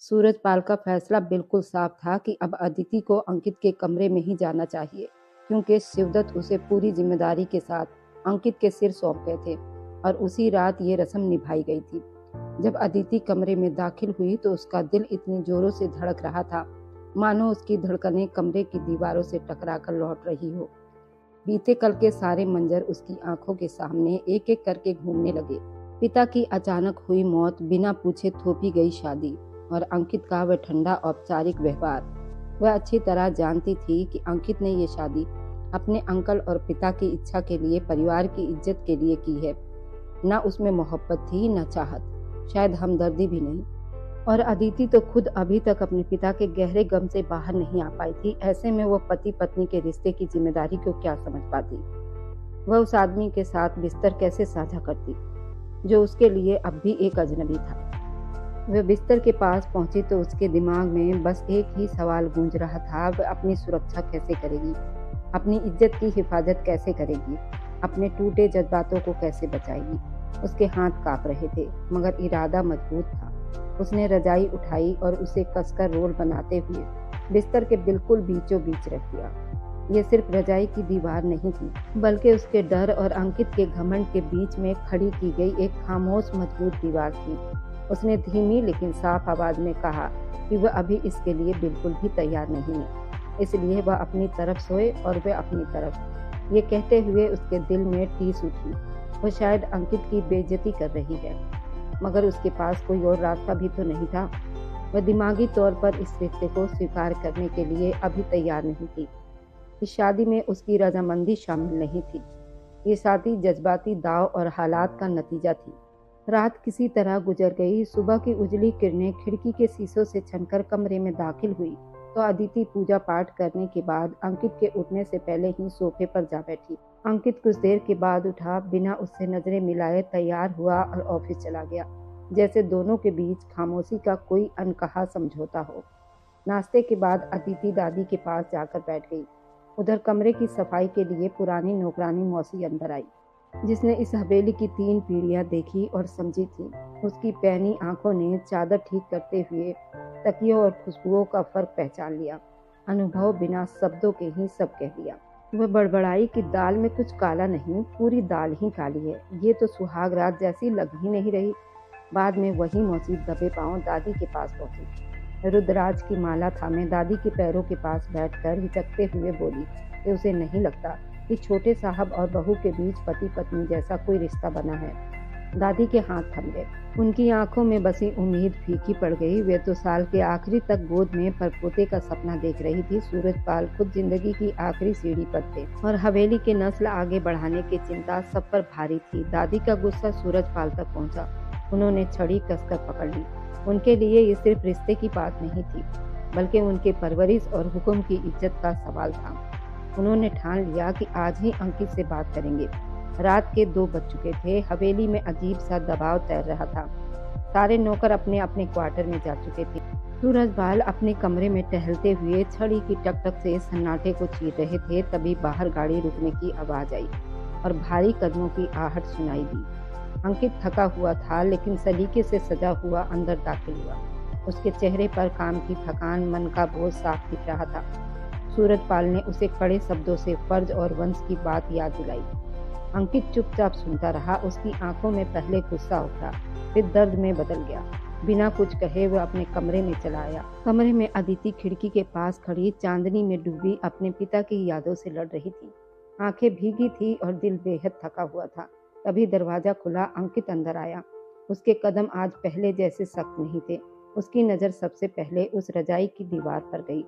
सूरजपाल का फैसला बिल्कुल साफ था कि अब अदिति को अंकित के कमरे में ही जाना चाहिए, क्योंकि शिवदत्त उसे पूरी जिम्मेदारी के साथ अंकित के सिर सौंप गए थे और उसी रात ये रस्म निभाई गई थी। जब अदिति कमरे में दाखिल हुई तो उसका दिल इतनी जोरों से धड़क रहा था मानो उसकी धड़कनें कमरे की दीवारों से टकराकर लौट रही हो। बीते कल के सारे मंजर उसकी आंखों के सामने एक एक करके घूमने लगे। पिता की अचानक हुई मौत, बिना पूछे थोपी गई शादी और अंकित का वह ठंडा औपचारिक व्यवहार। वह अच्छी तरह जानती थी कि अंकित ने ये शादी अपने अंकल और पिता की इच्छा के लिए, परिवार की इज्जत के लिए की है। न उसमें मोहब्बत थी, न चाहत, शायद हमदर्दी भी नहीं। और अदिति तो खुद अभी तक अपने पिता के गहरे गम से बाहर नहीं आ पाई थी। ऐसे में वो पति पत्नी के रिश्ते की जिम्मेदारी को क्या समझ पाती? वह उस आदमी के साथ बिस्तर कैसे साझा करती जो उसके लिए अब भी एक अजनबी था? वह बिस्तर के पास पहुंची तो उसके दिमाग में बस एक ही सवाल गूंज रहा था, वह अपनी सुरक्षा कैसे करेगी, अपनी इज्जत की हिफाजत कैसे करेगी, अपने टूटे जज्बातों को कैसे बचाएगी। उसके हाथ कांप रहे थे मगर इरादा मजबूत था। उसने रजाई उठाई और उसे कसकर रोल बनाते हुए बिस्तर के बिल्कुल बीचों बीच रख दिया। ये सिर्फ रजाई की दीवार नहीं थी, बल्कि उसके डर और अंकित के घमंड के बीच में खड़ी की गई एक खामोश मजबूत दीवार थी। उसने धीमी लेकिन साफ आवाज में कहा कि वह अभी इसके लिए बिल्कुल भी तैयार नहीं है, इसलिए वह अपनी तरफ सोए और वह अपनी तरफ। ये कहते हुए उसके दिल में टीस उठी। वह शायद अंकित की बेइज्जती कर रही है, मगर उसके पास कोई और रास्ता भी तो नहीं था। वह दिमागी तौर पर इस रिश्ते को स्वीकार करने के लिए अभी तैयार नहीं थी। इस शादी में उसकी रजामंदी शामिल नहीं थी। ये शादी जज्बाती दाव और हालात का नतीजा थी। रात किसी तरह गुजर गई। सुबह की उजली किरणें खिड़की के शीशों से छनकर कमरे में दाखिल हुई तो अदिति पूजा पाठ करने के बाद अंकित के उठने से पहले ही सोफे पर जा बैठी। अंकित कुछ देर के बाद उठा, बिना उससे नजरें मिलाए तैयार हुआ और ऑफिस चला गया, जैसे दोनों के बीच खामोशी का कोई अनकहा समझौता हो। नाश्ते के बाद अदिति दादी के पास जाकर बैठ गई। उधर कमरे की सफाई के लिए पुरानी नौकरानी मौसी अंदर आई, जिसने इस हवेली की 3 पीढ़ियां देखी और समझी थी। उसकी पैनी आंखों ने चादर ठीक करते हुए तकियों और खुशबुओं का फर्क पहचान लिया। अनुभव बिना शब्दों के ही सब कह दिया। वह बड़बड़ाई कि दाल में कुछ काला नहीं, पूरी दाल ही काली है। ये तो सुहाग रात जैसी लग ही नहीं रही। बाद में वही मौसी दबे पांव दादी के पास पहुंची। रुद्राज की माला थामे दादी के पैरों के पास बैठकर हिचकते हुए बोली कि उसे नहीं लगता कि छोटे साहब और बहू के बीच पति पत्नी जैसा कोई रिश्ता बना है। दादी के हाथ थम गए। उनकी आंखों में बसी उम्मीद फीकी पड़ गई। वे तो साल के आखिरी तक गोद में परपोते का सपना देख रही थी। सूरजपाल खुद जिंदगी की आखिरी सीढ़ी पर थे और हवेली के नस्ल आगे बढ़ाने की चिंता सब पर भारी थी। दादी का गुस्सा सूरजपाल तक पहुंचा। उन्होंने छड़ी कसकर पकड़ ली। उनके लिए ये सिर्फ रिश्ते की बात नहीं थी, बल्कि उनके परवरिश और हुक्म की इज्जत का सवाल था। उन्होंने ठान लिया कि आज ही अंकित से बात करेंगे। रात के 2 बज चुके थे। हवेली में अजीब सा दबाव तैर रहा था। सारे नौकर अपने अपने क्वार्टर में जा चुके थे। सूरजपाल अपने कमरे में टहलते हुए छड़ी की टकटक से सन्नाटे को चीर रहे थे। तभी बाहर गाड़ी रुकने की आवाज आई और भारी कदमों की आहट सुनाई दी। अंकित थका हुआ था, लेकिन सलीके से सजा हुआ अंदर दाखिल हुआ। उसके चेहरे पर काम की थकान, मन का बोझ साफ दिख रहा था। सूरजपाल ने उसे कड़े शब्दों से फर्ज और वंश की बात याद दिलाई। अंकित चुपचाप सुनता रहा। उसकी आंखों में पहले गुस्सा उठा, फिर दर्द में बदल गया। बिना कुछ कहे वह अपने कमरे में चला आया। कमरे में अदिति खिड़की के पास खड़ी चांदनी में डूबी अपने पिता की यादों से लड़ रही थी। आंखें भीगी थी और दिल बेहद थका हुआ था। तभी दरवाजा खुला। अंकित अंदर आया। उसके कदम आज पहले जैसे सख्त नहीं थे। उसकी नजर सबसे पहले उस रजाई की दीवार पर गई,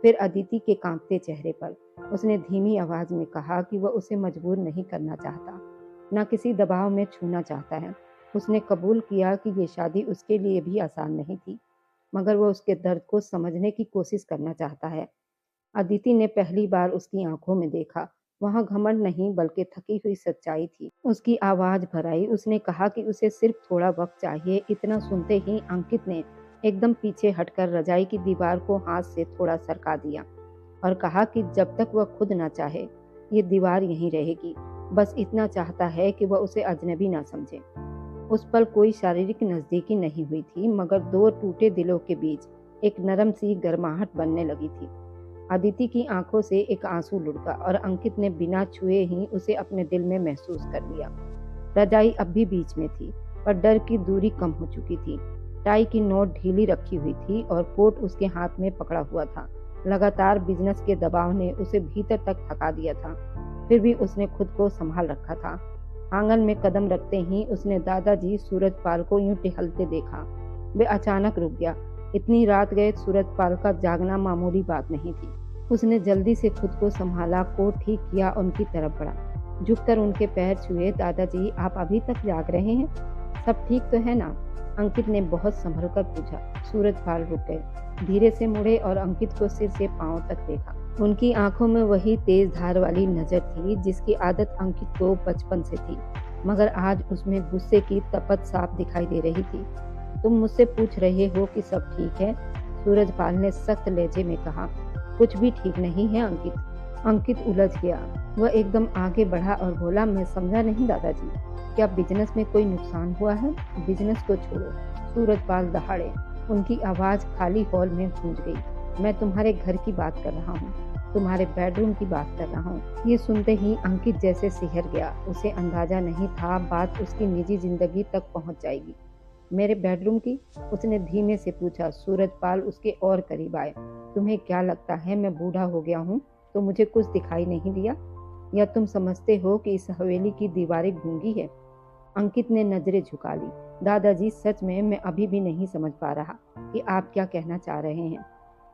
फिर अदिति के कांपते चेहरे पर। उसने धीमी आवाज में कहा कि वह उसे मजबूर नहीं करना चाहता, न किसी दबाव में छूना चाहता है। उसने कबूल किया कि ये शादी उसके लिए भी आसान नहीं थी, मगर वह उसके दर्द को समझने की कोशिश करना चाहता है। अदिति ने पहली बार उसकी आंखों में देखा। वहां घमंड नहीं, बल्कि थकी हुई सच्चाई थी। उसकी आवाज भर आई। उसने कहा कि उसे सिर्फ थोड़ा वक्त चाहिए। इतना सुनते ही अंकित ने एकदम पीछे हटकर रजाई की दीवार को हाथ से थोड़ा सरका दिया और कहा कि जब तक वह खुद ना चाहे, ये दीवार यहीं रहेगी। बस इतना चाहता है कि वह उसे अजनबी ना समझे। उस पल कोई शारीरिक नजदीकी नहीं हुई थी, मगर दो टूटे दिलों के बीच एक नरम सी गर्माहट बनने लगी थी। अदिति की आंखों से एक आंसू लुढ़का और अंकित ने बिना छुए ही उसे अपने दिल में महसूस कर लिया। रजाई अब भी बीच में थी, पर डर की दूरी कम हो चुकी थी। टाई की नोट ढीली रखी हुई थी और कोट उसके हाथ में पकड़ा हुआ था। लगातार बिजनेस के दबाव ने उसे भीतर तक थका दिया था, फिर भी उसने खुद को संभाल रखा था। आंगन में कदम रखते ही उसने दादाजी सूरजपाल को यूं टहलते देखा। वे अचानक रुक गया। इतनी रात गए सूरजपाल का जागना मामूली बात नहीं थी। उसने जल्दी से खुद को संभाला, कोट ठीक किया, उनकी तरफ बढ़ा। झुककर उनके पैर छुए। दादाजी, आप अभी तक जाग रहे हैं? सब ठीक तो है ना? अंकित ने बहुत संभल कर पूछा। सूरजपाल रुक गए, धीरे से मुड़े और अंकित को सिर से पांव तक देखा। उनकी आंखों में वही तेज धार वाली नजर थी जिसकी आदत अंकित को बचपन से थी, मगर आज उसमें गुस्से की तपत साफ दिखाई दे रही थी। तुम मुझसे पूछ रहे हो कि सब ठीक है? सूरजपाल ने सख्त लहजे में कहा। कुछ भी ठीक नहीं है अंकित। अंकित उलझ गया। वह एकदम आगे बढ़ा और बोला, मैं समझा नहीं दादाजी, क्या बिजनेस में कोई नुकसान हुआ है? बिजनेस को छोड़ो। सूरजपाल दहाड़े। उनकी आवाज खाली हॉल में गूंज गई। मैं तुम्हारे घर की बात कर रहा हूँ, तुम्हारे बेडरूम की बात कर रहा हूँ। ये सुनते ही अंकित जैसे सिहर गया। उसे अंदाजा नहीं था बात उसकी निजी जिंदगी तक पहुँच जाएगी। मेरे बेडरूम की? उसने धीमे से पूछा। सूरजपाल उसके और करीब आए। तुम्हें क्या लगता है मैं बूढ़ा हो गया हूँ तो मुझे कुछ दिखाई नहीं दिया? या तुम समझते हो कि इस हवेली की दीवारें गूंगी है? अंकित ने नजरें झुका ली। दादाजी, सच में मैं अभी भी नहीं समझ पा रहा कि आप क्या कहना चाह रहे हैं।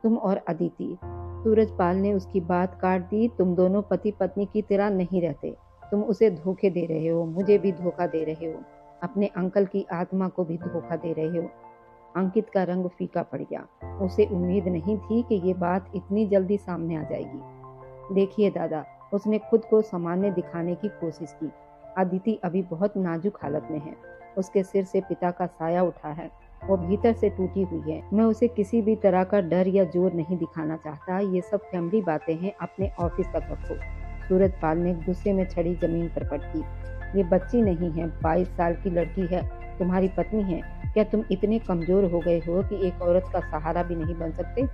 तुम और अदिति। सूरजपाल ने उसकी बात काट दी। तुम दोनों पति पत्नी की तरह नहीं रहते। तुम उसे धोखे दे रहे हो, मुझे भी धोखा दे रहे हो, अपने अंकल की आत्मा को भी धोखा दे रहे हो। अंकित का रंग फीका पड़ गया। उसे उम्मीद नहीं थी कि ये बात इतनी जल्दी सामने आ जाएगी। देखिए दादा, उसने खुद को सामान्य दिखाने की कोशिश की। अदिति अभी बहुत नाजुक हालत में है। उसके सिर से पिता का साया उठा है। वो भीतर से टूटी हुई है। मैं उसे किसी भी तरह का डर या जोर नहीं दिखाना चाहता। ये सब फैमिली बातें हैं, अपने ऑफिस तक रखो। सूरजपाल ने गुस्से में छड़ी जमीन पर पटकी। ये बच्ची नहीं है, 22 साल की लड़की है, तुम्हारी पत्नी है। क्या तुम इतने कमजोर हो गए हो कि एक औरत का सहारा भी नहीं बन सकते?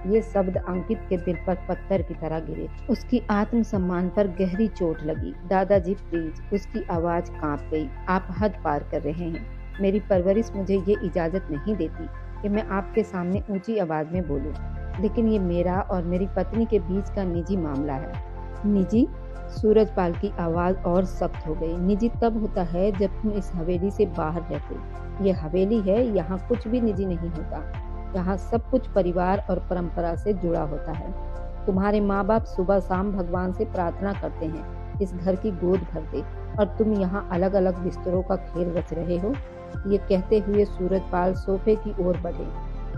ये शब्द अंकित के दिल पर पत्थर की तरह गिरे। उसकी आत्मसम्मान पर गहरी चोट लगी। दादाजी प्लीज। उसकी आवाज कांप गई। आप हद पार कर रहे हैं। मेरी परवरिश मुझे ये इजाजत नहीं देती कि मैं आपके सामने ऊंची आवाज में बोलूं, लेकिन ये मेरा और मेरी पत्नी के बीच का निजी मामला है। निजी? सूरजपाल की आवाज और सख्त हो गई। निजी तब होता है जब तुम इस हवेली से बाहर रहते। ये हवेली है, यहाँ कुछ भी निजी नहीं होता। यहाँ सब कुछ परिवार और परंपरा से जुड़ा होता है। तुम्हारे माँ बाप सुबह शाम भगवान से प्रार्थना करते हैं इस घर की गोद भर दे, और तुम यहाँ अलग अलग बिस्तरों का खेल रच रहे हो। ये कहते हुए सूरजपाल सोफे की ओर बढ़े,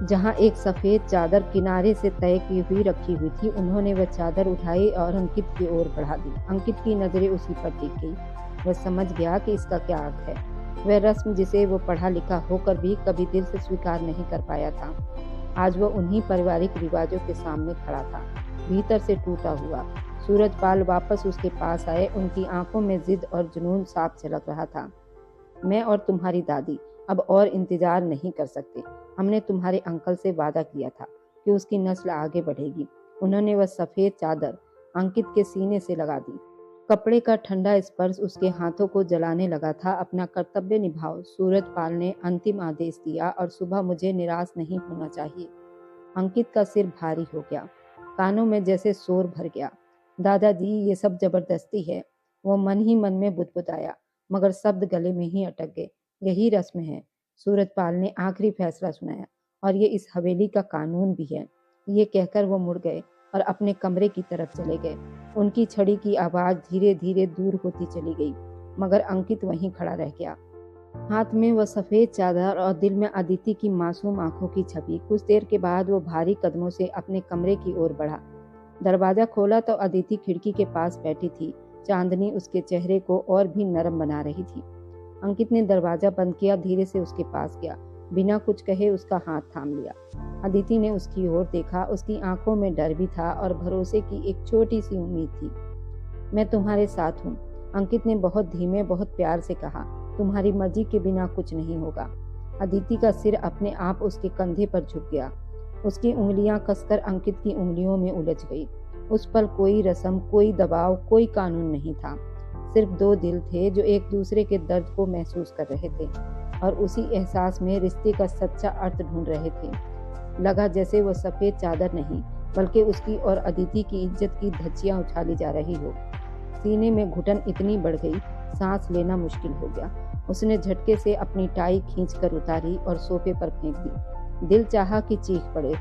जहाँ एक सफेद चादर किनारे से तय की हुई रखी हुई थी। उन्होंने वह चादर उठाई और अंकित की ओर बढ़ा दी। अंकित की नजरें उसी पर टिक गई। वह समझ गया कि इसका क्या अर्थ है। वह रस्म जिसे वो पढ़ा लिखा होकर भी कभी दिल से स्वीकार नहीं कर पाया था, आज वह उन्हीं पारिवारिक रिवाजों के सामने खड़ा था, भीतर से टूटा हुआ। सूरजपाल वापस उसके पास आए। उनकी आंखों में जिद और जुनून साफ झलक रहा था। मैं और तुम्हारी दादी अब और इंतजार नहीं कर सकते। हमने तुम्हारे अंकल से वादा किया था कि उसकी नस्ल आगे बढ़ेगी। उन्होंने वह सफेद चादर अंकित के सीने से लगा दी। कपड़े का ठंडा स्पर्श उसके हाथों को जलाने लगा था। अपना कर्तव्य निभाओ। सूरजपाल ने अंतिम आदेश दिया, और सुबह मुझे निराश नहीं होना चाहिए। अंकित का सिर भारी हो गया। कानों में जैसे शोर भर गया। दादाजी, ये सब जबरदस्ती है। वो मन ही मन में बुदबुदाया, मगर शब्द गले में ही अटक गए। यही रस्म है। सूरजपाल ने आखिरी फैसला सुनाया, और ये इस हवेली का कानून भी है। ये कहकर वो मुड़ गए और अपने कमरे की तरफ चले गए। उनकी छड़ी की आवाज धीरे धीरे दूर होती चली गई, मगर अंकित वहीं खड़ा रह गया, हाथ में वह सफेद चादर और दिल में अदिति की मासूम आंखों की छवि। कुछ देर के बाद वो भारी कदमों से अपने कमरे की ओर बढ़ा। दरवाजा खोला तो अदिति खिड़की के पास बैठी थी। चांदनी उसके चेहरे को और भी नरम बना रही थी। अंकित ने दरवाजा बंद किया, धीरे से उसके पास गया, बिना कुछ कहे उसका हाथ थाम लिया। अदिति ने उसकी ओर देखा। उसकी आंखों में डर भी था और भरोसे की एक छोटी सी उम्मीद थी। मैं तुम्हारे साथ हूँ, अंकित ने बहुत धीमे बहुत प्यार से कहा। तुम्हारी मर्जी के बिना कुछ नहीं होगा। अदिति का सिर अपने आप उसके कंधे पर झुक गया। उसकी उंगलियां कसकर अंकित की उंगलियों में उलझ गई। उस पर कोई रस्म, कोई दबाव, कोई कानून नहीं था। सिर्फ दो दिल थे जो एक दूसरे के दर्द को महसूस कर रहे थे और उसी एहसास में रिश्ते का सच्चा अर्थ ढूंढ रहे थे। लगा जैसे वो सफेद चादर नहीं बल्कि उसकी और अदिति की इज्जत की धज्जियां उछाली जा रही हो। सीने में घुटन इतनी बढ़ गई, सांस लेना मुश्किल हो गया। उसने झटके से अपनी टाई खींचकर उतारी और सोफे पर फेंक दी। दिल चाहा कि चीख पड़े,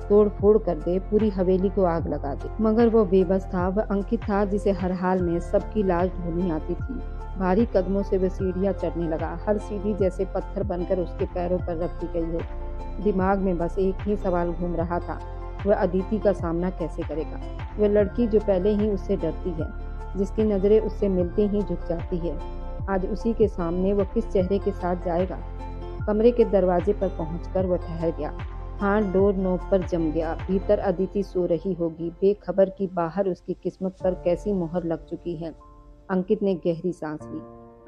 तोड़ फोड़ कर दे, पूरी हवेली को आग लगा दे, मगर वो बेबस था। वह अंकित था जिसे हर हाल में सबकी लाज ढूंढनी आती थी। भारी कदमों से वह सीढ़ियां चढ़ने लगा। हर सीढ़ी जैसे पत्थर बनकर उसके पैरों पर रख दी गई हो। दिमाग में बस एक ही सवाल घूम रहा था, वह अदिति का सामना कैसे करेगा। वह लड़की जो पहले ही उससे डरती है, जिसकी नजरें उससे मिलती ही झुक जाती है, आज उसी के सामने वह किस चेहरे के साथ जाएगा। कमरे के दरवाजे पर पहुंचकर वह ठहर गया। हाथ डोर नोक पर जम गया। भीतर अदिति सो रही होगी, बेखबर कि बाहर उसकी किस्मत पर कैसी मोहर लग चुकी है। अंकित ने गहरी सांस ली,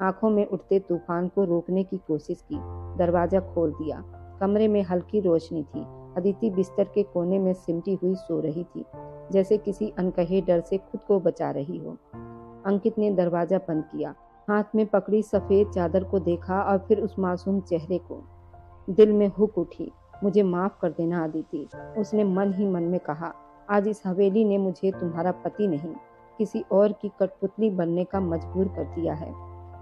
आंखों में उठते तूफान को रोकने की कोशिश की। दरवाजा खोल दिया। कमरे में हल्की रोशनी थी। अदिति बिस्तर के कोने में सिमटी हुई सो रही थी, जैसे किसी अनकहे डर से खुद को बचा रही हो। अंकित ने दरवाजा बंद किया, हाथ में पकड़ी सफेद चादर को देखा और फिर उस मासूम चेहरे को। दिल में हुक उठी, मुझे माफ कर देना अदिति, उसने मन ही मन में कहा। आज इस हवेली ने मुझे तुम्हारा पति नहीं, किसी और की कठपुतली बनने का मजबूर कर दिया है।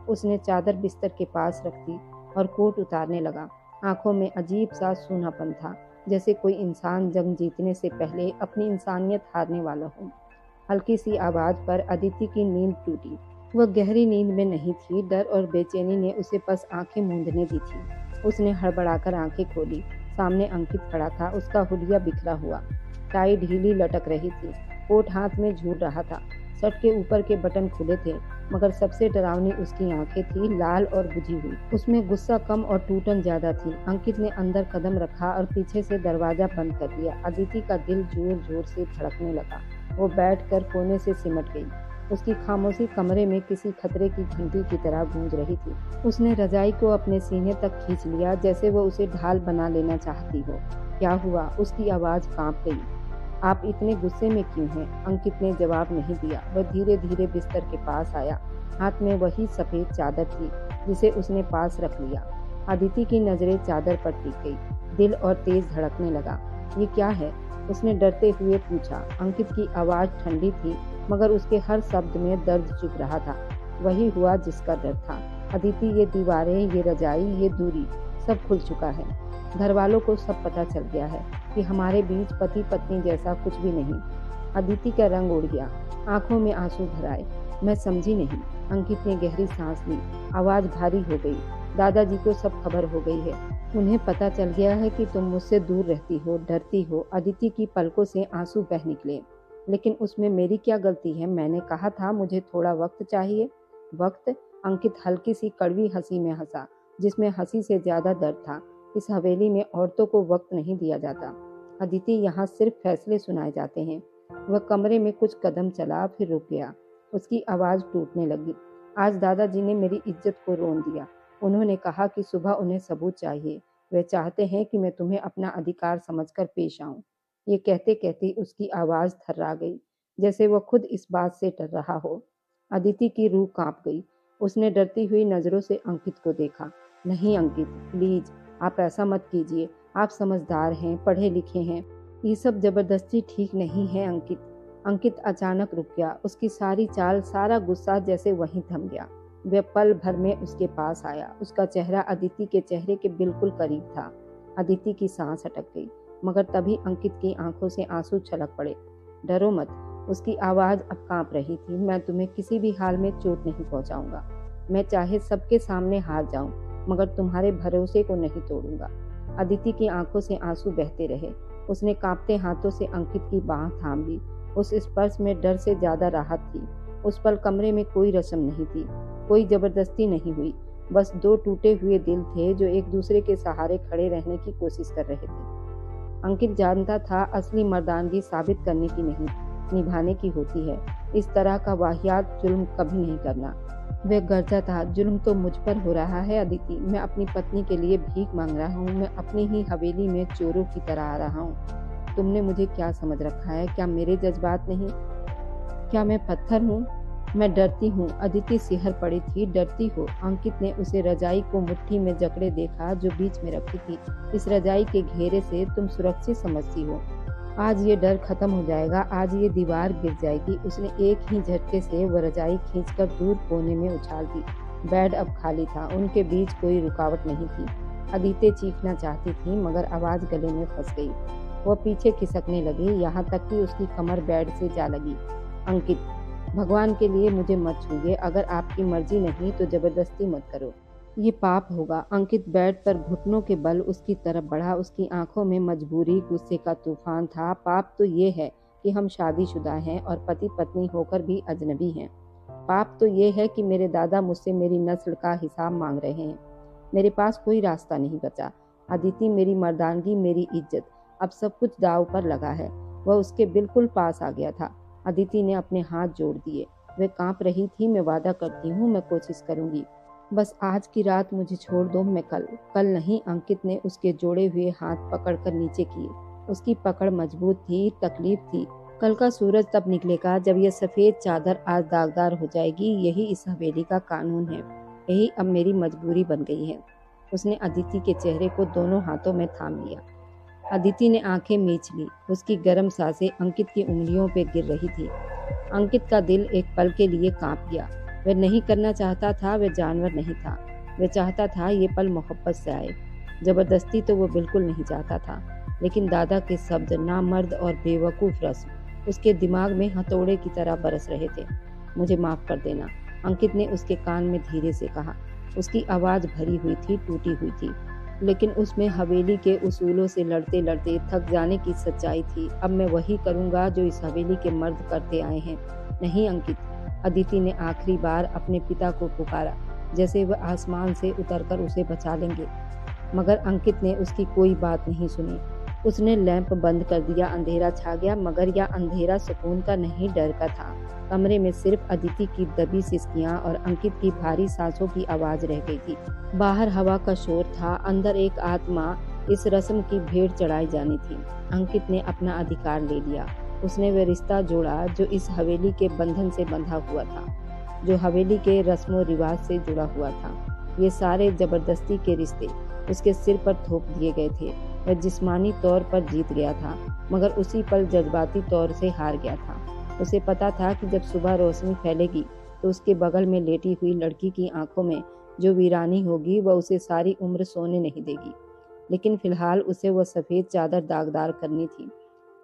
उसने चादर बिस्तर के पास रख दी और कोट उतारने लगा। आंखों में अजीब सा सूनापन था, जैसे कोई इंसान जंग जीतने से पहले अपनी इंसानियत हारने वाला हो। हल्की सी आवाज पर अदिति की नींद टूटी। वह गहरी नींद में नहीं थी। डर और बेचैनी ने उसे बस आंखें मूंदने दी थी। उसने हड़बड़ाकर आंखें खोली। सामने अंकित खड़ा था, उसका हुलिया बिखरा हुआ, टाई ढीली लटक रही थी, कोट हाथ में झूल रहा था। शर्ट के ऊपर के बटन खुले थे, मगर सबसे डरावनी उसकी आंखें थी, लाल और बुझी हुई। उसमें गुस्सा कम और टूटन ज्यादा थी। अंकित ने अंदर कदम रखा और पीछे से दरवाजा बंद कर दिया। अदिति का दिल जोर जोर से धड़कने लगा। वो बैठकर कोने से सिमट गई। उसकी खामोशी कमरे में किसी खतरे की घंटी की तरह गूंज रही थी। उसने रजाई को अपने सीने तक खींच लिया, जैसे वो उसे ढाल बना लेना चाहती हो। क्या हुआ? उसकी आवाज कांप गई। आप इतने गुस्से में क्यों हैं? अंकित ने जवाब नहीं दिया। वह धीरे धीरे बिस्तर के पास आया। हाथ में वही सफेद चादर थी जिसे उसने पास रख लिया। अदिति की नजरें चादर पर टिक गई। दिल और तेज धड़कने लगा। ये क्या है? उसने डरते हुए पूछा। अंकित की आवाज ठंडी थी, मगर उसके हर शब्द में दर्द चुभ रहा था। वही हुआ जिसका डर था। अदिति, ये दीवारें, ये रजाई, ये दूरी, सब खुल चुका है। घर वालों को सब पता चल गया है कि हमारे बीच पति पत्नी जैसा कुछ भी नहीं। अदिति का रंग उड़ गया, आंखों में आंसू भर आए। मैं समझी नहीं। अंकित ने गहरी सांस ली, आवाज भारी हो गई। दादाजी को सब खबर हो गई है। उन्हें पता चल गया है कि तुम मुझसे दूर रहती हो, डरती हो। अदिति की पलकों से आंसू बह निकले। लेकिन उसमें मेरी क्या गलती है? मैंने कहा था मुझे थोड़ा वक्त चाहिए। वक्त? अंकित हल्की सी कड़वी हंसी में हंसा, जिसमें हंसी से ज्यादा दर्द था। इस हवेली में औरतों को वक्त नहीं दिया जाता अदिति, यहाँ सिर्फ फैसले सुनाए जाते हैं। वह कमरे में कुछ कदम चला, फिर रुक गया। उसकी आवाज टूटने लगी। आज दादाजी ने मेरी इज्जत को रोन दिया। उन्होंने कहा कि सुबह उन्हें सबूत चाहिए। वे चाहते हैं कि मैं तुम्हें अपना अधिकार समझकर पेश आऊं। ये कहते कहते उसकी आवाज थर्रा गई, जैसे वह खुद इस बात से डर रहा हो। अदिति की रूह कांप गई। उसने डरती हुई नजरों से अंकित को देखा। नहीं अंकित, प्लीज, आप ऐसा मत कीजिए। आप समझदार हैं, पढ़े लिखे हैं। ये सब जबरदस्ती ठीक नहीं है अंकित। अंकित अचानक रुक गया। उसकी सारी चाल, सारा गुस्सा जैसे वहीं थम गया। वह पल भर में उसके पास आया। उसका चेहरा अदिति के चेहरे के बिल्कुल करीब था। अदिति की सांस अटक गई, मगर तभी अंकित की आंखों से आंसू छलक पड़े। डरो मत, उसकी आवाज अब कांप रही थी। मैं तुम्हें किसी भी हाल में चोट नहीं पहुंचाऊंगा। मैं चाहे सबके सामने हार जाऊं, मगर तुम्हारे भरोसे को नहीं तोड़ूंगा। अदिति की आंखों से आंसू बहते रहे। उसने कांपते हाथों से अंकित की बांह थाम ली। उस स्पर्श में डर से ज्यादा राहत थी। उस पल कमरे में कोई रस्म नहीं थी, कोई जबरदस्ती नहीं हुई। बस दो टूटे हुए दिल थे जो एक दूसरे के सहारे खड़े रहने की कोशिश कर रहे थे। अंकित जानता था असली मर्दानगी साबित करने की नहीं, निभाने की होती है। इस तरह का वाहियात जुल्म कभी नहीं करना। वह गरजा था, जुल्म तो मुझ पर हो रहा है अदिति। मैं अपनी पत्नी के लिए भीख मांग रहा हूँ। मैं अपनी ही हवेली में चोरों की तरह आ रहा हूँ। तुमने मुझे क्या समझ रखा है? क्या मेरे जज्बात नहीं? क्या मैं पत्थर हूँ? मैं डरती हूँ। अदिति सिहर पड़ी थी। डरती हो? अंकित ने उसे रजाई को मुट्ठी में जकड़े देखा जो बीच में रखी थी। इस रजाई के घेरे से तुम सुरक्षित समझती हो। आज ये डर खत्म हो जाएगा। आज ये दीवार गिर जाएगी। उसने एक ही झटके से वह रजाई खींचकर दूर कोने में उछाल दी। बेड अब खाली था। उनके बीच कोई रुकावट नहीं थी। अदिति चीखना चाहती थी मगर आवाज गले में फंस गई। वह पीछे खिसकने लगी, यहाँ तक कि उसकी कमर बेड से जा लगी। अंकित, भगवान के लिए मुझे मत छूइए। अगर आपकी मर्जी नहीं तो जबरदस्ती मत करो। ये पाप होगा। अंकित बेड पर घुटनों के बल उसकी तरफ बढ़ा। उसकी आंखों में मजबूरी, गुस्से का तूफान था। पाप तो ये है कि हम शादीशुदा हैं और पति पत्नी होकर भी अजनबी हैं। पाप तो ये है कि मेरे दादा मुझसे मेरी नस्ल का हिसाब मांग रहे हैं। मेरे पास कोई रास्ता नहीं बचा। अदिति, मेरी मर्दानगी, मेरी इज्जत, अब सब कुछ दांव पर लगा है। वह उसके बिल्कुल पास आ गया था। अदिति ने अपने हाथ जोड़ दिए। वह कांप रही थी। मैं वादा करती हूँ, मैं कोशिश करूंगी। बस आज की रात मुझे छोड़ दो। मैं कल नहीं। अंकित ने उसके जोड़े हुए हाथ पकड़कर नीचे किए। उसकी पकड़ मजबूत थी। तकलीफ थी। कल का सूरज तब निकलेगा जब यह सफेद चादर आज दागदार हो जाएगी। यही इस हवेली का कानून है। यही अब मेरी मजबूरी बन गई है। उसने अदिति के चेहरे को दोनों हाथों में थाम लिया। अदिति ने आंखें मीच ली। उसकी गर्म सांसें अंकित की उंगलियों पर गिर रही थी। अंकित का दिल एक पल के लिए कांप गया। वह नहीं करना चाहता था। वह जानवर नहीं था। वह चाहता था ये पल मोहब्बत से आए। जबरदस्ती तो वो बिल्कुल नहीं चाहता था। लेकिन दादा के शब्द, नामर्द और बेवकूफ रस्म, उसके दिमाग में हथौड़े की तरह बरस रहे थे। मुझे माफ कर देना, अंकित ने उसके कान में धीरे से कहा। उसकी आवाज भरी हुई थी, टूटी हुई थी, लेकिन उसमें हवेली के उसूलों से लड़ते लड़ते थक जाने की सच्चाई थी। अब मैं वही करूंगा जो इस हवेली के मर्द करते आए हैं। नहीं अंकित, अदिति ने आखिरी बार अपने पिता को पुकारा, जैसे वह आसमान से उतरकर उसे बचा लेंगे। मगर अंकित ने उसकी कोई बात नहीं सुनी। उसने लैंप बंद कर दिया। अंधेरा छा गया, मगर यह अंधेरा सुकून का नहीं, डर का था। कमरे में सिर्फ अदिति की दबी सिसकियां और अंकित की भारी सांसों की आवाज रह गई थी। बाहर हवा का शोर था। अंदर एक आत्मा इस रस्म की भेंट चढ़ाई जानी थी। अंकित ने अपना अधिकार ले लिया। उसने वह रिश्ता जोड़ा जो इस हवेली के बंधन से बंधा हुआ था, जो हवेली के रस्मों रिवाज से जुड़ा हुआ था। ये सारे जबरदस्ती के रिश्ते उसके सिर पर थोप दिए गए थे। वह जिस्मानी तौर पर जीत गया था, मगर उसी पल जज्बाती तौर से हार गया था। उसे पता था कि जब सुबह रोशनी फैलेगी तो उसके बगल में लेटी हुई लड़की की आंखों में जो वीरानी होगी वह उसे सारी उम्र सोने नहीं देगी। लेकिन फिलहाल उसे वह सफेद चादर दागदार करनी थी।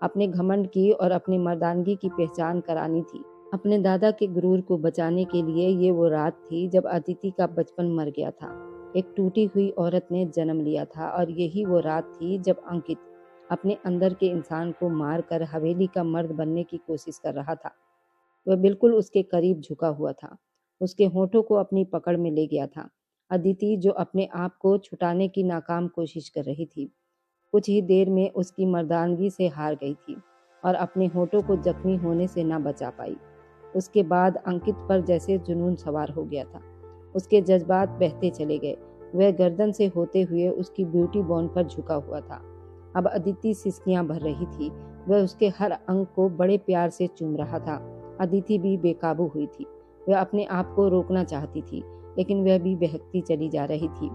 अपने घमंड की और अपनी मर्दानगी की पहचान करानी थी। अपने दादा के गुरूर को बचाने के लिए ये वो रात थी जब अदिति का बचपन मर गया था। एक टूटी हुई औरत ने जन्म लिया था, और यही वो रात थी जब अंकित अपने अंदर के इंसान को मारकर हवेली का मर्द बनने की कोशिश कर रहा था। वह बिल्कुल उसके करीब झुका हुआ था। उसके होठों को अपनी पकड़ में ले गया था। अदिति जो अपने आप को छुटाने की नाकाम कोशिश कर रही थी, कुछ ही देर में उसकी मर्दानगी से हार गई थी और अपने होठों को जख्मी होने से न बचा पाई। उसके बाद अंकित पर जैसे जुनून सवार हो गया था। उसके जज्बात बहते चले गए। वह गर्दन से होते हुए उसकी ब्यूटी बॉर्न पर झुका हुआ था। अब अदिति सिसकियां भर रही थी। वह उसके हर अंग को बड़े प्यार से चूम रहा था। अदिति भी बेकाबू हुई थी। वह अपने आप को रोकना चाहती थी, लेकिन वह भी बहकती चली जा रही थी।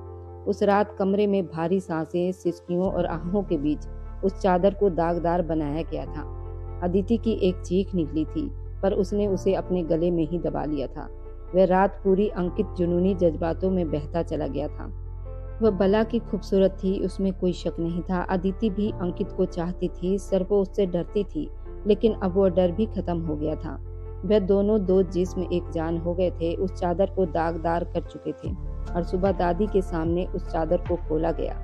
उस रात कमरे में भारी सांसें, सिसकियों और आहों के बीच उस चादर को दागदार बनाया गया था। अदिति की एक चीख निकली थी, पर उसने उसे अपने गले में ही दबा लिया था। वह रात पूरी अंकित जुनूनी जज्बातों में बहता चला गया था। वह बला की खूबसूरत थी, उसमें कोई शक नहीं था। अदिति भी अंकित को चाहती थी, सर्वो उससे डरती थी, लेकिन अब वह डर भी खत्म हो गया था। वह दोनों दो जिस्म एक जान हो गए थे। उस चादर को दागदार कर चुके थे और सुबह दादी के सामने उस चादर को खोला गया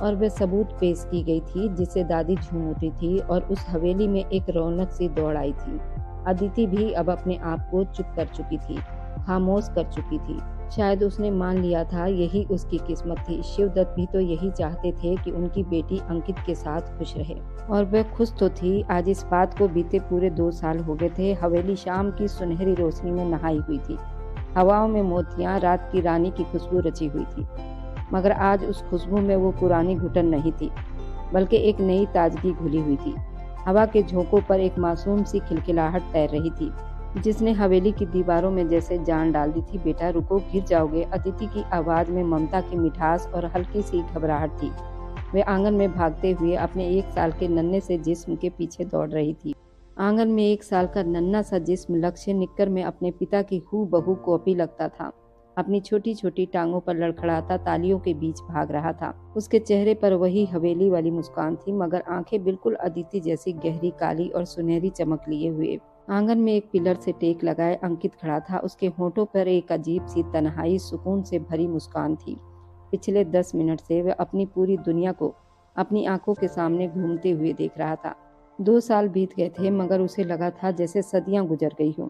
और वह सबूत पेश की गई थी, जिससे दादी झूम उठी थी और उस हवेली में एक रौनक सी दौड़ आई थी। अदिति भी अब अपने आप को चुप कर चुकी थी, खामोश कर चुकी थी। शायद उसने मान लिया था यही उसकी किस्मत थी। शिवदत्त भी तो यही चाहते थे कि उनकी बेटी अंकित के साथ खुश रहे, और वह खुश तो थी। आज इस बात को बीते पूरे 2 साल हो गए थे। हवेली शाम की सुनहरी रोशनी में नहाई हुई थी। हवाओं में मोतियां रात की रानी की खुशबू रची हुई थी, मगर आज उस खुशबू में वो पुरानी घुटन नहीं थी, बल्कि एक नई ताजगी घुली हुई थी। हवा के झोंकों पर एक मासूम सी खिलखिलाहट तैर रही थी, जिसने हवेली की दीवारों में जैसे जान डाल दी थी। बेटा रुको, गिर जाओगे। अदिति की आवाज में ममता की मिठास और हल्की सी घबराहट थी। वे आंगन में भागते हुए अपने 1 साल के नन्हे से जिस्म के पीछे दौड़ रही थी। आंगन में 1 साल का नन्हा सा जिस्म लक्ष्य निक्कर में अपने पिता की हूबहू कॉपी लगता था। अपनी छोटी छोटी टांगों पर लड़खड़ाता तालियों के बीच भाग रहा था। उसके चेहरे पर वही हवेली वाली मुस्कान थी, मगर आंखें बिल्कुल अदिति जैसी गहरी काली और सुनहरी चमक लिए हुए। आंगन में एक पिलर से टेक लगाए अंकित खड़ा था। उसके होठों पर एक अजीब सी तन्हाई सुकून से भरी मुस्कान थी। पिछले 10 मिनट से वह अपनी पूरी दुनिया को अपनी आंखों के सामने घूमते हुए देख रहा था। 2 साल बीत गए थे, मगर उसे लगा था जैसे सदियां गुजर गई हों।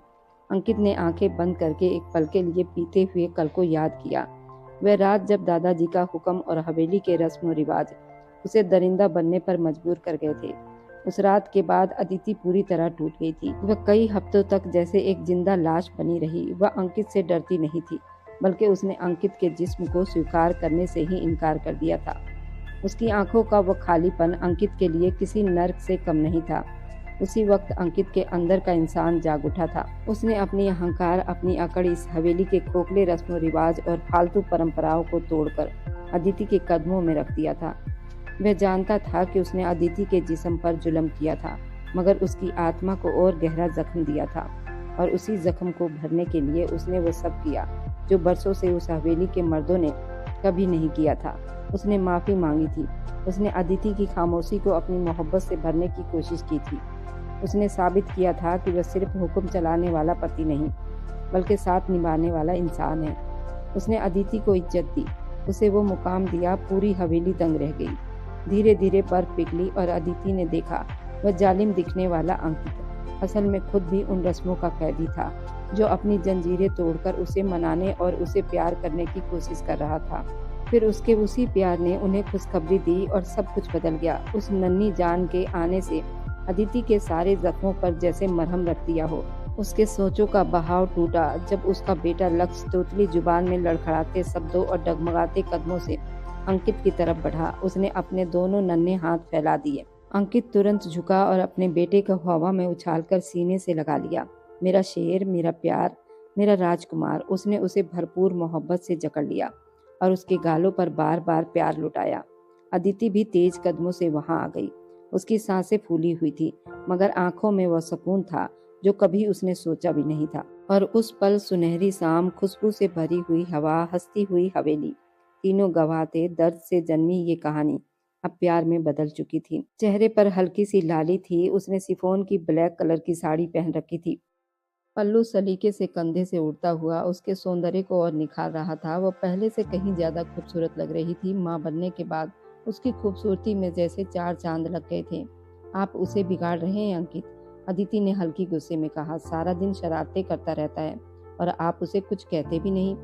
अंकित ने आंखें बंद करके एक पल के लिए बीते हुए कल को याद किया। वह रात जब दादाजी का हुक्म और हवेली के रस्म रिवाज उसे दरिंदा बनने पर मजबूर कर गए थे। उस रात के बाद अदिति पूरी तरह टूट गई थी। वह कई हफ्तों तक जैसे एक जिंदा लाश बनी रही। वह अंकित से डरती नहीं थी, बल्कि उसने अंकित के जिस्म को स्वीकार करने से ही इनकार कर दिया था। उसकी आंखों का वह खालीपन अंकित के लिए किसी नर्क से कम नहीं था। उसी वक्त अंकित के अंदर का इंसान जाग उठा था। उसने अपनी अहंकार, अपनी अकड़ इस हवेली के खोखले रस्म रिवाज और फालतू परंपराओं को तोड़कर अदिति के कदमों में रख दिया था। वह जानता था कि उसने अदिति के जिस्म पर जुल्म किया था, मगर उसकी आत्मा को और गहरा जख्म दिया था, और उसी जख्म को भरने के लिए उसने वो सब किया जो बरसों से उस हवेली के मर्दों ने कभी नहीं किया था। उसने माफी मांगी थी। उसने अदिति की खामोशी को अपनी मोहब्बत से भरने की कोशिश की थी। उसने साबित किया था कि वह सिर्फ हुक्म चलाने वाला पति नहीं, बल्कि साथ निभाने वाला इंसान है। उसने अदिति को इज्जत दी, उसे वो मुकाम दिया। पूरी हवेली दंग रह गई। धीरे धीरे बर्फ पिघली और अदिति ने देखा वह जालिम दिखने वाला अंकित असल में खुद भी उन रस्मों का कैदी था, जो अपनी जंजीरें तोड़कर उसे मनाने और उसे प्यार करने की कोशिश कर रहा था। फिर उसके उसी प्यार ने उन्हें खुशखबरी दी और सब कुछ बदल गया। उस नन्ही जान के आने से अदिति के सारे जख्मों पर जैसे मरहम रख दिया हो। उसके सोचों का बहाव टूटा जब उसका बेटा लक्ष्य तोतली जुबान में लड़खड़ाते शब्दों और डगमगाते कदमों से अंकित की तरफ बढ़ा। उसने अपने दोनों नन्हे हाथ फैला दिए। अंकित तुरंत झुका और अपने बेटे को हवा में उछालकर सीने से लगा लिया। मेरा शेर, मेरा प्यार, मेरा राजकुमार। उसने उसे भरपूर मोहब्बत से जकड़ लिया और उसके गालों पर बार बार प्यार लुटाया। अदिति भी तेज कदमों से वहां आ गई। उसकी सांसें फूली हुई थी, मगर आंखों में वह सुकून था जो कभी उसने सोचा भी नहीं था। और उस पल सुनहरी शाम, खुशबू से भरी हुई हवा, हंसती हुई हवेली, तीनों गवाह थे। दर्द से जन्मी ये कहानी अब प्यार में बदल चुकी थी। चेहरे पर हल्की सी लाली थी। उसने शिफॉन की ब्लैक कलर की साड़ी पहन रखी थी। पल्लू सलीके से कंधे से उड़ता हुआ उसके सौंदर्य को और निखार रहा था। वह पहले से कहीं ज्यादा खूबसूरत लग रही थी। माँ बनने के बाद उसकी खूबसूरती में जैसे 4 चांद लग गए थे। आप उसे बिगाड़ रहे हैं अंकित, अदिति ने हल्की गुस्से में कहा। सारा दिन शरारतें करता रहता है और आप उसे कुछ कहते भी नहीं।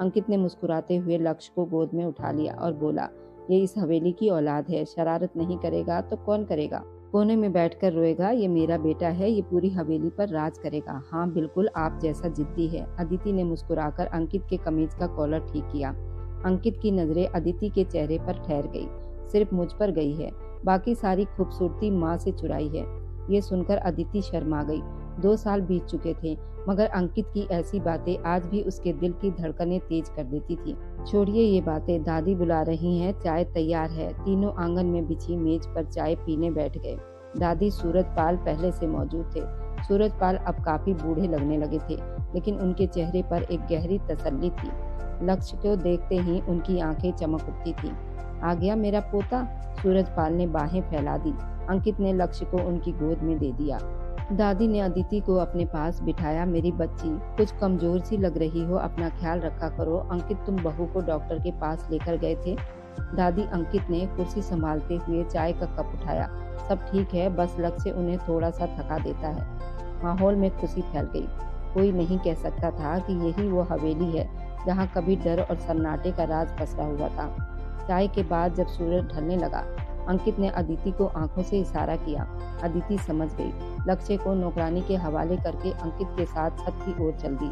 अंकित ने मुस्कुराते हुए लक्ष्य को गोद में उठा लिया और बोला, ये इस हवेली की औलाद है। शरारत नहीं करेगा तो कौन करेगा? कोने में बैठकर रोएगा। ये मेरा बेटा है, ये पूरी हवेली पर राज करेगा। हाँ बिल्कुल, आप जैसा जिद्दी है। अदिति ने मुस्कुराकर अंकित के कमीज का कॉलर ठीक किया। अंकित की नजरें अदिति के चेहरे पर ठहर गई। सिर्फ मुझ पर गई है, बाकी सारी खूबसूरती माँ से चुराई है। ये सुनकर अदिति शर्मा गई। 2 साल बीत चुके थे, मगर अंकित की ऐसी बातें आज भी उसके दिल की धड़कनें तेज कर देती थी। छोड़िए ये बातें, दादी बुला रही हैं, चाय तैयार है। तीनों आंगन में बिछी मेज पर चाय पीने बैठ गए। दादी, सूरजपाल पहले से मौजूद थे। सूरजपाल अब काफी बूढ़े लगने लगे थे, लेकिन उनके चेहरे पर एक गहरी तसल्ली थी। लक्ष्य को देखते ही उनकी आंखें चमक उठती थी। आ गया मेरा पोता। सूरजपाल ने बाहें फैला दी। अंकित ने लक्ष्य को उनकी गोद में दे दिया। दादी ने अदिति को अपने पास बिठाया। मेरी बच्ची, कुछ कमजोर सी लग रही हो, अपना ख्याल रखा करो। अंकित, तुम बहू को डॉक्टर के पास लेकर गए थे? दादी। अंकित ने कुर्सी संभालते हुए चाय का कप उठाया। सब ठीक है, बस लक्ष्य उन्हें थोड़ा सा थका देता है। माहौल में खुशी फैल गई। कोई नहीं कह सकता था कि यही वो हवेली है जहाँ कभी डर और सन्नाटे का राज पसरा हुआ था। चाय के बाद जब सूरज ढलने लगा, अंकित ने अदिति को आंखों से इशारा किया। अदिति समझ गई। लक्ष्य को नौकरानी के हवाले करके अंकित के साथ छत की ओर चल दी।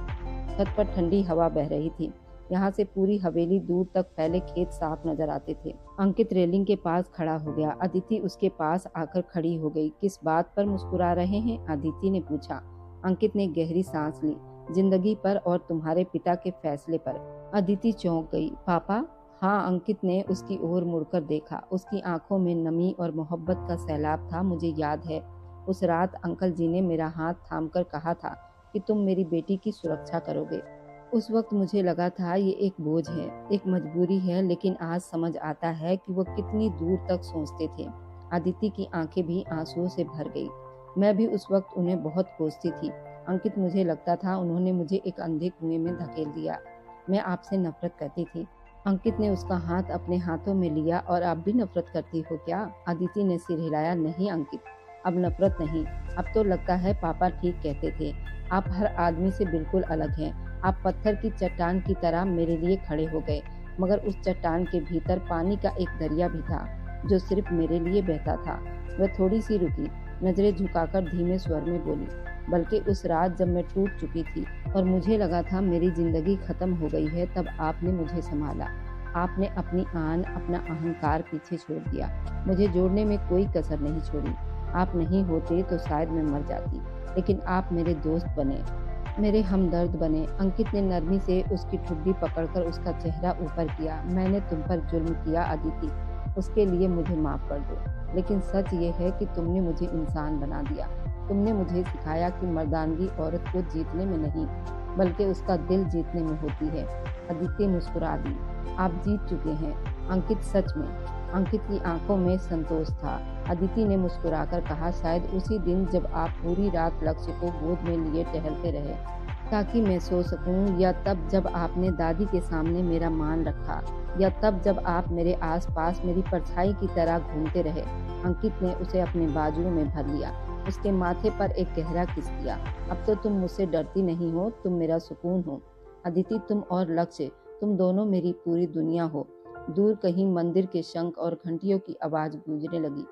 छत पर ठंडी हवा बह रही थी। यहाँ से पूरी हवेली दूर तक फैले खेत साफ नजर आते थे। अंकित रेलिंग के पास खड़ा हो गया। अदिति उसके पास आकर खड़ी हो गई। किस बात पर मुस्कुरा रहे हैं? अदिति ने पूछा। अंकित ने गहरी सांस ली। जिंदगी पर और तुम्हारे पिता के फैसले पर। अदिति चौंक गई। पापा? हाँ, अंकित ने उसकी ओर मुड़कर देखा। उसकी आंखों में नमी और मोहब्बत का सैलाब था। मुझे याद है, उस रात अंकल जी ने मेरा हाथ थामकर कहा था कि तुम मेरी बेटी की सुरक्षा करोगे। उस वक्त मुझे लगा था ये एक बोझ है, एक मजबूरी है, लेकिन आज समझ आता है कि वो कितनी दूर तक सोचते थे। अदिति की आंखें भी आंसुओं से भर गई। मैं भी उस वक्त उन्हें बहुत कोसती थी अंकित। मुझे लगता था उन्होंने मुझे एक अंधे कुएं में धकेल दिया। मैं आपसे नफरत करती थी। अंकित ने उसका हाथ अपने हाथों में लिया। और आप भी नफरत करती हो क्या? अदिति ने सिर हिलाया। नहीं अंकित, अब नफरत नहीं। अब तो लगता है पापा ठीक कहते थे। आप हर आदमी से बिल्कुल अलग हैं। आप पत्थर की चट्टान की तरह मेरे लिए खड़े हो गए, मगर उस चट्टान के भीतर पानी का एक दरिया भी था जो सिर्फ मेरे लिए बहता था। वह थोड़ी सी रुकी, नजरें झुकाकर धीमे स्वर में बोली, बल्कि उस रात जब मैं टूट चुकी थी और मुझे लगा था मेरी जिंदगी खत्म हो गई है, तब आपने मुझे संभाला। आपने अपनी आन, अपना अहंकार पीछे छोड़ दिया। मुझे जोड़ने में कोई कसर नहीं छोड़ी। आप नहीं होते तो शायद मैं मर जाती, लेकिन आप मेरे दोस्त बने, मेरे हमदर्द बने। अंकित ने नरमी से उसकी ठुड्डी पकड़कर उसका चेहरा ऊपर किया। मैंने तुम पर जुल्म किया अदिति, उसके लिए मुझे माफ कर दो। लेकिन सच ये है कि तुमने मुझे इंसान बना दिया। तुमने मुझे सिखाया कि मर्दानगी औरत को जीतने में नहीं, बल्कि उसका दिल जीतने में होती है। अदिति मुस्कुरा दी। आप जीत चुके हैं अंकित, सच में। अंकित की आंखों में संतोष था। अदिति ने मुस्कुराकर कहा, शायद उसी दिन जब आप पूरी रात लक्ष्य को गोद में लिए टहलते रहे ताकि मैं सो सकूं, या तब जब आपने दादी के सामने मेरा मान रखा, या तब जब आप मेरे आसपास मेरी परछाई की तरह घूमते रहे। अंकित ने उसे अपने बाजुओं में भर लिया, उसके माथे पर एक गहरा किस दिया। अब तो तुम मुझसे डरती नहीं हो, तुम मेरा सुकून हो। अदिति, तुम और लक्ष्य, तुम दोनों मेरी पूरी दुनिया हो। दूर कहीं मंदिर के शंख और घंटियों की आवाज गूंजने लगी।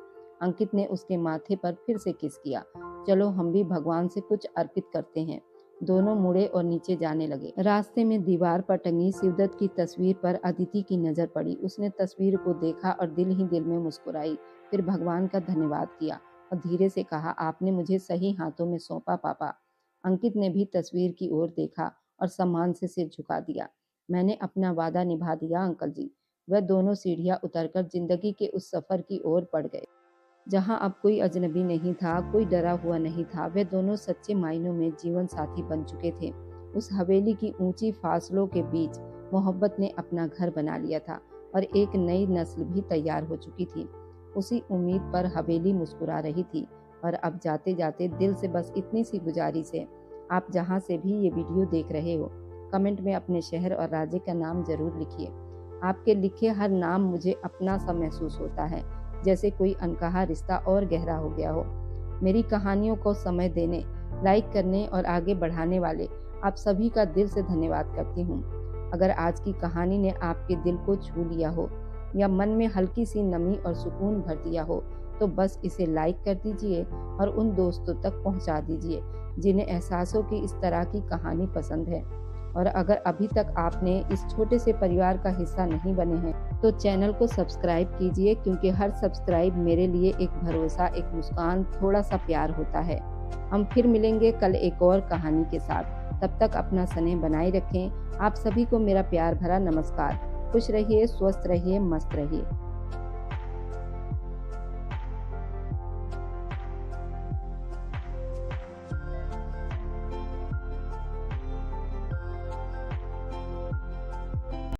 अंकित ने उसके माथे पर फिर से किस किया। चलो हम भी भगवान से कुछ अर्पित करते हैं। दोनों मुड़े और नीचे जाने लगे। रास्ते में दीवार पर टंगी शिवदत्त की तस्वीर पर अदिति की नजर पड़ी। उसने तस्वीर को देखा और दिल ही दिल में मुस्कुराई। फिर भगवान का धन्यवाद किया और धीरे से कहा, आपने मुझे सही हाथों में सौंपा पापा। अंकित ने भी तस्वीर की ओर देखा और सम्मान से सिर झुका दिया। मैंने अपना वादा निभा दिया अंकल जी। वह दोनों सीढ़ियां उतरकर जिंदगी के उस सफर की ओर बढ़ गए जहां अब कोई अजनबी नहीं था, कोई डरा हुआ नहीं था। वे दोनों सच्चे मायनों में जीवन साथी बन चुके थे। उस हवेली की ऊंची फासलों के बीच मोहब्बत ने अपना घर बना लिया था और एक नई नस्ल भी तैयार हो चुकी थी। उसी उम्मीद पर हवेली मुस्कुरा रही थी। और अब जाते जाते दिल से बस इतनी सी गुजारिश है, आप जहाँ से भी ये वीडियो देख रहे हो, कमेंट में अपने शहर और राज्य का नाम जरूर लिखिए। आपके लिखे हर नाम मुझे अपना सा महसूस होता है, जैसे कोई अनकहा रिश्ता और गहरा हो गया हो। मेरी कहानियों को समय देने, लाइक करने और आगे बढ़ाने वाले आप सभी का दिल से धन्यवाद करती हूँ। अगर आज की कहानी ने आपके दिल को छू लिया हो या मन में हल्की सी नमी और सुकून भर दिया हो, तो बस इसे लाइक कर दीजिए और उन दोस्तों तक पहुँचा दीजिए जिन्हें एहसासों की इस तरह की कहानी पसंद है। और अगर अभी तक आपने इस छोटे से परिवार का हिस्सा नहीं बने हैं तो चैनल को सब्सक्राइब कीजिए, क्योंकि हर सब्सक्राइब मेरे लिए एक भरोसा, एक मुस्कान, थोड़ा सा प्यार होता है। हम फिर मिलेंगे कल एक और कहानी के साथ। तब तक अपना स्नेह बनाए रखें। आप सभी को मेरा प्यार भरा नमस्कार। खुश रहिए, स्वस्थ रहिए, मस्त रहिए।